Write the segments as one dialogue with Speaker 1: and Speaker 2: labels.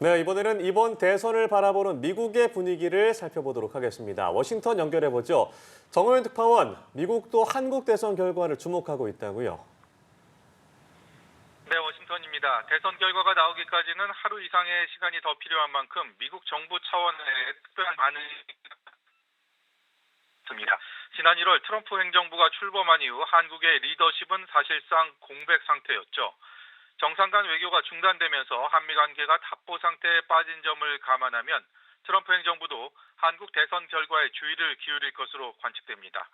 Speaker 1: 네, 이번에는 이번 대선을 바라보는 미국의 분위기를 살펴보도록 하겠습니다. 워싱턴 연결해보죠. 정호연 특파원, 미국도 한국 대선 결과를 주목하고 있다고요.
Speaker 2: 네, 워싱턴입니다. 대선 결과가 나오기까지는 하루 이상의 시간이 더 필요한 만큼 미국 정부 차원의 특별한 반응이 있습니다. 지난 1월 트럼프 행정부가 출범한 이후 한국의 리더십은 사실상 공백 상태였죠. 정상 간 외교가 중단되면서 한미 관계가 답보 상태에 빠진 점을 감안하면 트럼프 행정부도 한국 대선 결과에 주의를 기울일 것으로 관측됩니다.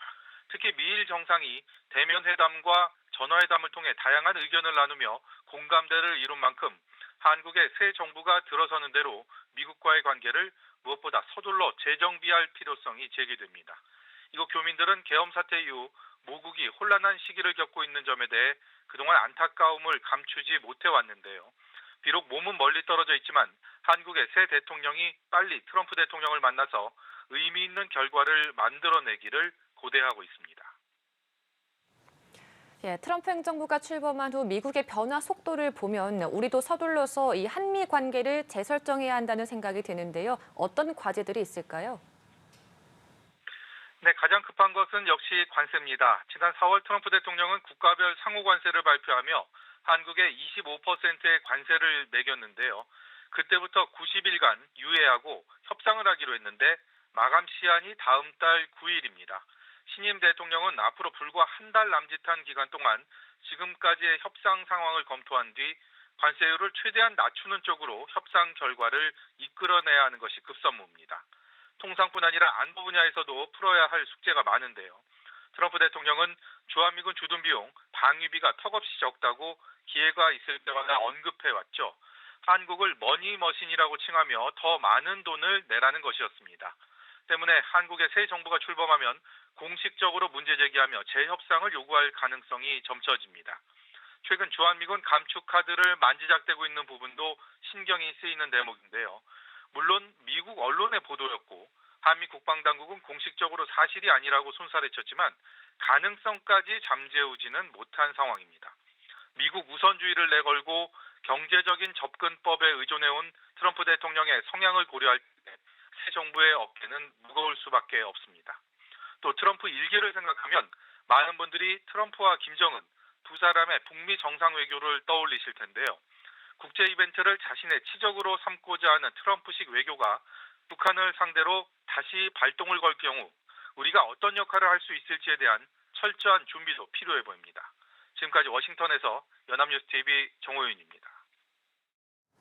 Speaker 2: 특히 미일 정상이 대면 회담과 전화회담을 통해 다양한 의견을 나누며 공감대를 이룬 만큼 한국의 새 정부가 들어서는 대로 미국과의 관계를 무엇보다 서둘러 재정비할 필요성이 제기됩니다. 이곳 교민들은 계엄 사태 이후 모국이 혼란한 시기를 겪고 있는 점에 대해 그동안 안타까움을 감추지 못해왔는데요. 비록 몸은 멀리 떨어져 있지만 한국의 새 대통령이 빨리 트럼프 대통령을 만나서 의미 있는 결과를 만들어내기를 고대하고 있습니다.
Speaker 3: 예, 트럼프 행정부가 출범한 후 미국의 변화 속도를 보면 우리도 서둘러서 이 한미 관계를 재설정해야 한다는 생각이 드는데요. 어떤 과제들이 있을까요?
Speaker 2: 네, 가장 급한 것은 역시 관세입니다. 지난 4월 트럼프 대통령은 국가별 상호 관세를 발표하며 한국에 25%의 관세를 매겼는데요. 그때부터 90일간 유예하고 협상을 하기로 했는데 마감 시한이 다음 달 9일입니다. 신임 대통령은 앞으로 불과 한 달 남짓한 기간 동안 지금까지의 협상 상황을 검토한 뒤 관세율을 최대한 낮추는 쪽으로 협상 결과를 이끌어내야 하는 것이 급선무입니다. 통상뿐 아니라 안보 분야에서도 풀어야 할 숙제가 많은데요. 트럼프 대통령은 주한미군 주둔 비용, 방위비가 턱없이 적다고 기회가 있을 때마다 언급해왔죠. 한국을 머니머신이라고 칭하며 더 많은 돈을 내라는 것이었습니다. 때문에 한국의 새 정부가 출범하면 공식적으로 문제 제기하며 재협상을 요구할 가능성이 점쳐집니다. 최근 주한미군 감축 카드를 만지작대고 있는 부분도 신경이 쓰이는 대목인데요. 물론 미국 언론의 보도였고 한미 국방당국은 공식적으로 사실이 아니라고 손살에 쳤지만 가능성까지 잠재우지는 못한 상황입니다. 미국 우선주의를 내걸고 경제적인 접근법에 의존해온 트럼프 대통령의 성향을 고려할 때 새 정부의 어깨는 무거울 수밖에 없습니다. 또 트럼프 일기를 생각하면 많은 분들이 트럼프와 김정은 두 사람의 북미 정상 외교를 떠올리실 텐데요. 국제 이벤트를 자신의 치적으로 삼고자 하는 트럼프식 외교가 북한을 상대로 다시 발동을 걸 경우 우리가 어떤 역할을 할 수 있을지에 대한 철저한 준비도 필요해 보입니다. 지금까지 워싱턴에서 연합뉴스 TV 정호윤입니다.